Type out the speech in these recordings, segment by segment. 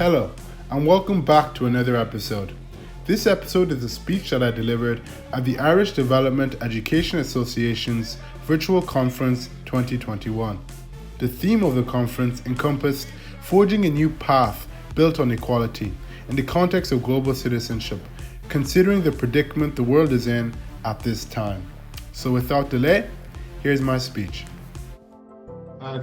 Hello, and welcome back to another episode. This episode is a speech that I delivered at the Irish Development Education Association's Virtual Conference 2021. The theme of the conference encompassed forging a new path built on equality in the context of global citizenship, considering the predicament the world is in at this time. So without delay, here's my speech.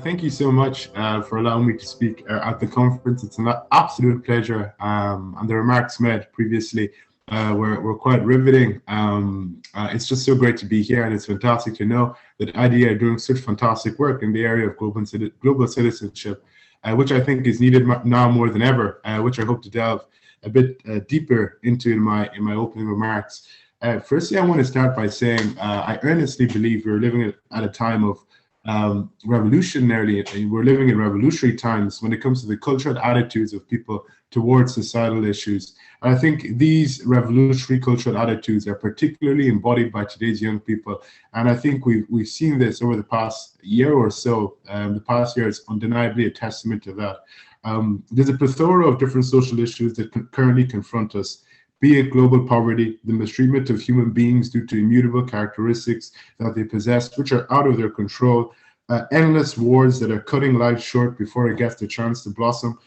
Thank you so much for allowing me to speak at the conference. It's an absolute pleasure, and the remarks made previously were quite riveting. It's just so great to be here, and it's fantastic to know that IDA are doing such fantastic work in the area of global citizenship, which I think is needed now more than ever, which I hope to delve a bit deeper into in my opening remarks. Firstly, I want to start by saying I earnestly believe we're living at a time of we're living in revolutionary times when it comes to the cultural attitudes of people towards societal issues. And I think these revolutionary cultural attitudes are particularly embodied by today's young people. And I think we've seen this over the past year or so. The past year is undeniably a testament to that. There's a plethora of different social issues that currently confront us, be it global poverty, the mistreatment of human beings due to immutable characteristics that they possess, which are out of their control, endless wars that are cutting life short before it gets the chance to blossom,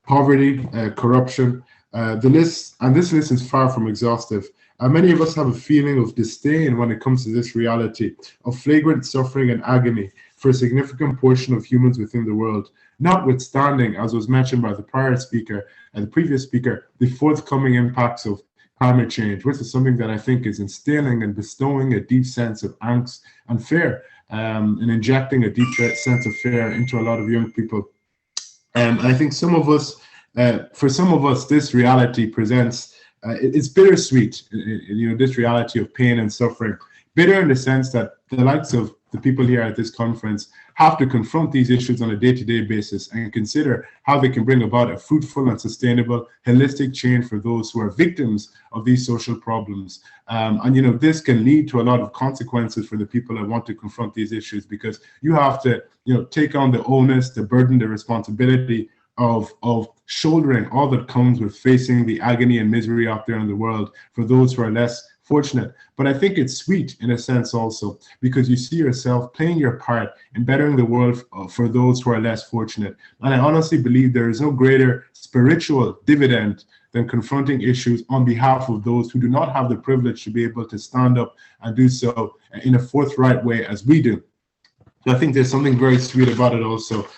poverty, corruption. This list is far from exhaustive. Many of us have a feeling of disdain when it comes to this reality of flagrant suffering and agony for a significant portion of humans within the world, notwithstanding, as was mentioned by the previous speaker, the forthcoming impacts of climate change, which is something that I think is instilling and bestowing a deep sense of angst and fear, and injecting a deep sense of fear into a lot of young people. And I think for some of us, this reality presents, it's bittersweet, this reality of pain and suffering. Bitter in the sense that the likes of the people here at this conference have to confront these issues on a day-to-day basis and consider how they can bring about a fruitful and sustainable holistic change for those who are victims of these social problems. And this can lead to a lot of consequences for the people that want to confront these issues, because you have to take on the onus, the burden, the responsibility of shouldering all that comes with facing the agony and misery out there in the world for those who are less fortunate. But I think it's sweet in a sense also, because you see yourself playing your part in bettering the world for those who are less fortunate. And I honestly believe there is no greater spiritual dividend than confronting issues on behalf of those who do not have the privilege to be able to stand up and do so in a forthright way as we do. So I think there's something very sweet about it also.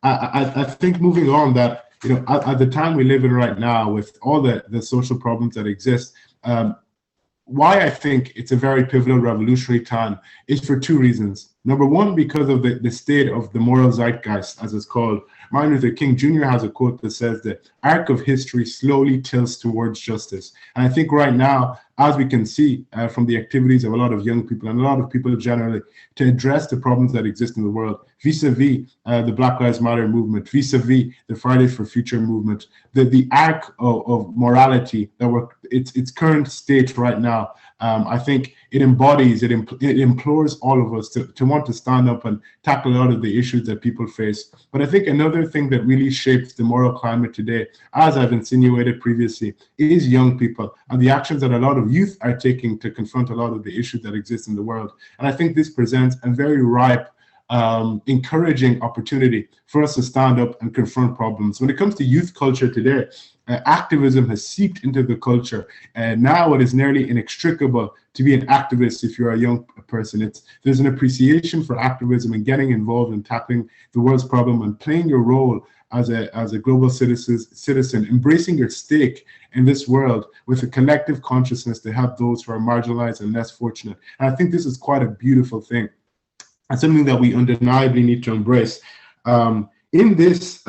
I think moving on that, at the time we live in right now with all the social problems that exist, why I think it's a very pivotal revolutionary time is for two reasons. Number one, because of the state of the moral zeitgeist, as it's called. Martin Luther King Jr. has a quote that says the arc of history slowly tilts towards justice. And I think right now, as we can see from the activities of a lot of young people and a lot of people generally, to address the problems that exist in the world, vis-a-vis the Black Lives Matter movement, vis-a-vis the Fridays for Future movement, the arc of morality that its current state right now, I think it embodies, it implores all of us to want to stand up and tackle a lot of the issues that people face. But I think another thing that really shapes the moral climate today, as I've insinuated previously, is young people and the actions that a lot of youth are taking to confront a lot of the issues that exist in the world. And I think this presents a very ripe, encouraging opportunity for us to stand up and confront problems. When it comes to youth culture today, activism has seeped into the culture, and now it is nearly inextricable to be an activist if you're a young person. There's an appreciation for activism and getting involved in tackling the world's problem and playing your role as a global citizen, embracing your stake in this world with a collective consciousness to help those who are marginalized and less fortunate. And I think this is quite a beautiful thing and something that we undeniably need to embrace. In this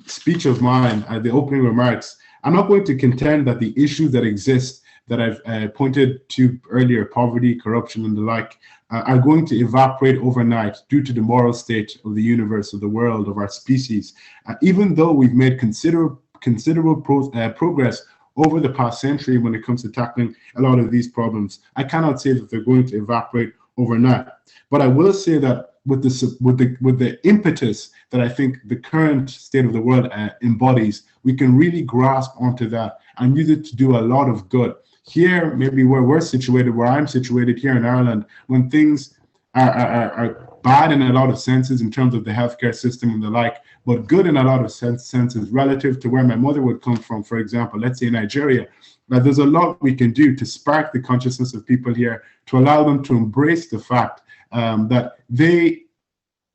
speech of mine, the opening remarks, I'm not going to contend that the issues that exist that I've pointed to earlier, poverty, corruption, and the like, are going to evaporate overnight due to the moral state of the universe, of the world, of our species. Even though we've made considerable progress over the past century when it comes to tackling a lot of these problems, I cannot say that they're going to evaporate overnight. But I will say that with the impetus that I think the current state of the world embodies, we can really grasp onto that and use it to do a lot of good. Here, maybe where we're situated, where I'm situated here in Ireland, when things are bad in a lot of senses in terms of the healthcare system and the like, but good in a lot of senses relative to where my mother would come from, for example, let's say Nigeria. Now, there's a lot we can do to spark the consciousness of people here, to allow them to embrace the fact that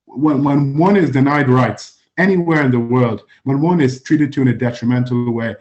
when one is denied rights anywhere in the world, when one is treated to in a detrimental way,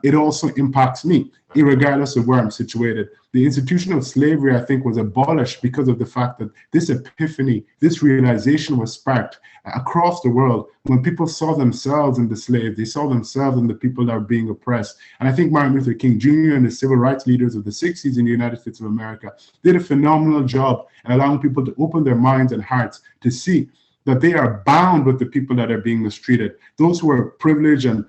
it also impacts me, regardless of where I'm situated. The institution of slavery, I think, was abolished because of the fact that this epiphany, this realization was sparked across the world when people saw themselves in the slave, they saw themselves in the people that are being oppressed. And I think Martin Luther King Jr. and the civil rights leaders of the 60s in the United States of America did a phenomenal job in allowing people to open their minds and hearts to see that they are bound with the people that are being mistreated. Those who are privileged and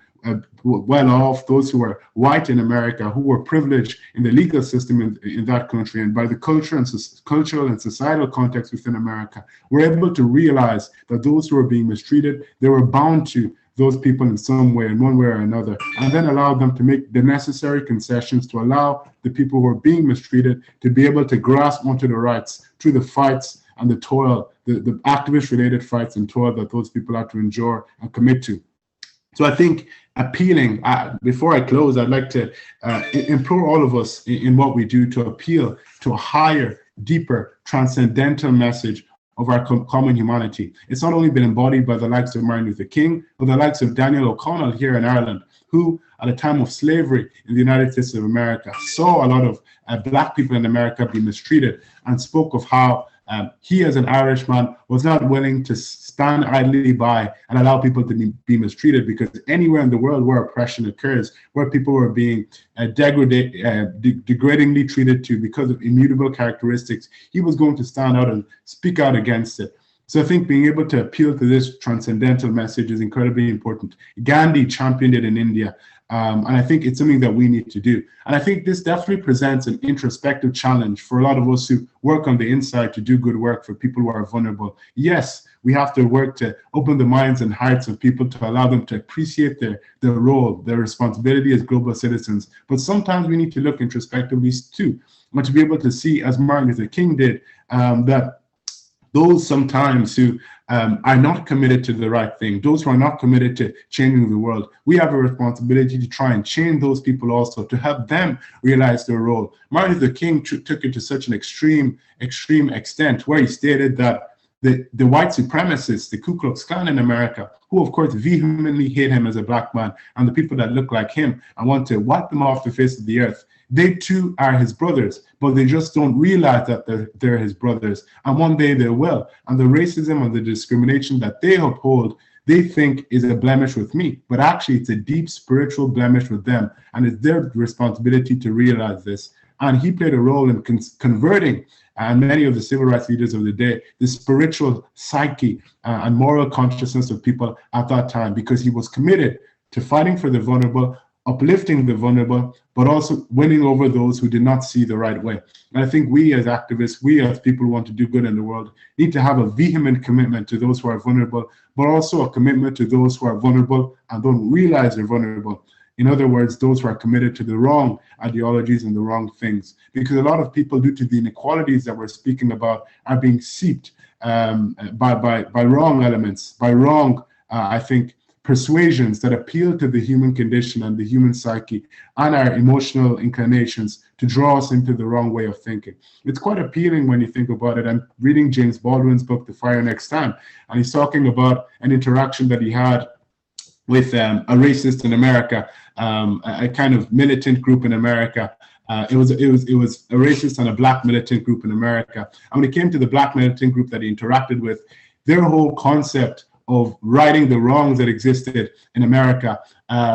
well off, those who are white in America, who were privileged in the legal system in that country, and by the cultural and societal context within America, were able to realize that those who are being mistreated, they were bound to those people in some way, in one way or another, and then allow them to make the necessary concessions to allow the people who are being mistreated to be able to grasp onto the rights through the fights and the toil, the activist-related fights and toil that those people have to endure and commit to. So I think appealing, before I close, I'd like to implore all of us in what we do to appeal to a higher, deeper, transcendental message of our common humanity. It's not only been embodied by the likes of Martin Luther King, but the likes of Daniel O'Connell here in Ireland, who at a time of slavery in the United States of America saw a lot of Black people in America be mistreated and spoke of how he, as an Irishman, was not willing to stand idly by and allow people to be mistreated, because anywhere in the world where oppression occurs, where people were being degradingly treated to because of immutable characteristics, he was going to stand out and speak out against it. So I think being able to appeal to this transcendental message is incredibly important. Gandhi championed it in India. And I think it's something that we need to do. And I think this definitely presents an introspective challenge for a lot of us who work on the inside to do good work for people who are vulnerable. Yes, we have to work to open the minds and hearts of people to allow them to appreciate their role, their responsibility as global citizens. But sometimes we need to look introspectively too, and to be able to see, as Martin Luther King did, that those sometimes who are not committed to the right thing, those who are not committed to changing the world, we have a responsibility to try and change those people also, to help them realize their role. Martin Luther King took it to such an extreme extent, where he stated that the white supremacists, the Ku Klux Klan in America, who of course vehemently hate him as a Black man, and the people that look like him and want to wipe them off the face of the earth, they too are his brothers, but they just don't realize that they're his brothers. And one day they will. And the racism and the discrimination that they uphold, they think is a blemish with me, but actually it's a deep spiritual blemish with them. And it's their responsibility to realize this. And he played a role in converting and many of the civil rights leaders of the day, the spiritual psyche and moral consciousness of people at that time, because he was committed to fighting for the vulnerable, uplifting the vulnerable, but also winning over those who did not see the right way. And I think we as activists, we as people who want to do good in the world, need to have a vehement commitment to those who are vulnerable, but also a commitment to those who are vulnerable and don't realize they're vulnerable. In other words, those who are committed to the wrong ideologies and the wrong things. Because a lot of people, due to the inequalities that we're speaking about, are being seeped by wrong elements, by wrong, I think, persuasions that appeal to the human condition and the human psyche and our emotional inclinations to draw us into the wrong way of thinking. It's quite appealing when you think about it. I'm reading James Baldwin's book, The Fire Next Time, and he's talking about an interaction that he had with a racist in America, a kind of militant group in America. It was a racist and a Black militant group in America. And when it came to the Black militant group that he interacted with, their whole concept of righting the wrongs that existed in America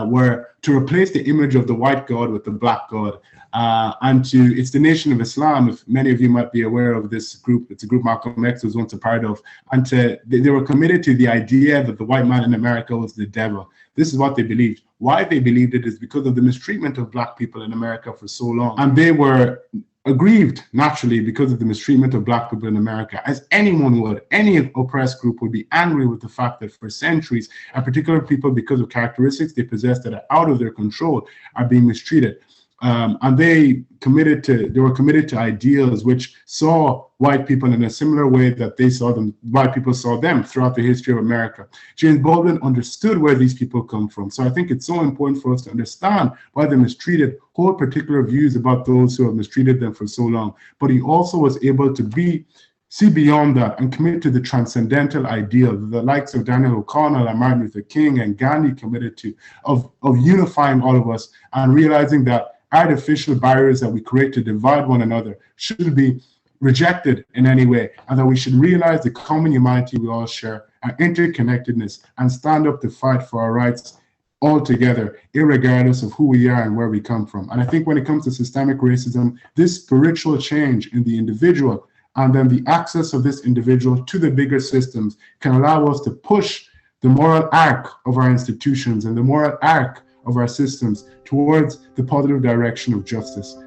were to replace the image of the white God with the Black God. It's the Nation of Islam, if many of you might be aware of this group. It's a group Malcolm X was once a part of. And they were committed to the idea that the white man in America was the devil. This is what they believed. Why they believed it is because of the mistreatment of Black people in America for so long. And they were aggrieved naturally because of the mistreatment of Black people in America, as anyone would. Any oppressed group would be angry with the fact that for centuries, and particular people, because of characteristics they possess that are out of their control, are being mistreated. And they were committed to ideals which saw white people in a similar way that white people saw them throughout the history of America. James Baldwin understood where these people come from. So I think it's so important for us to understand why they mistreated, hold particular views about those who have mistreated them for so long. But he also was able to see beyond that and commit to the transcendental ideal, the likes of Daniel O'Connell and Martin Luther King and Gandhi committed to, of unifying all of us and realizing that artificial barriers that we create to divide one another shouldn't be rejected in any way, and that we should realize the common humanity we all share, our interconnectedness, and stand up to fight for our rights all together, irregardless of who we are and where we come from. And I think when it comes to systemic racism, this spiritual change in the individual and then the access of this individual to the bigger systems can allow us to push the moral arc of our institutions and the moral arc of our systems towards the positive direction of justice.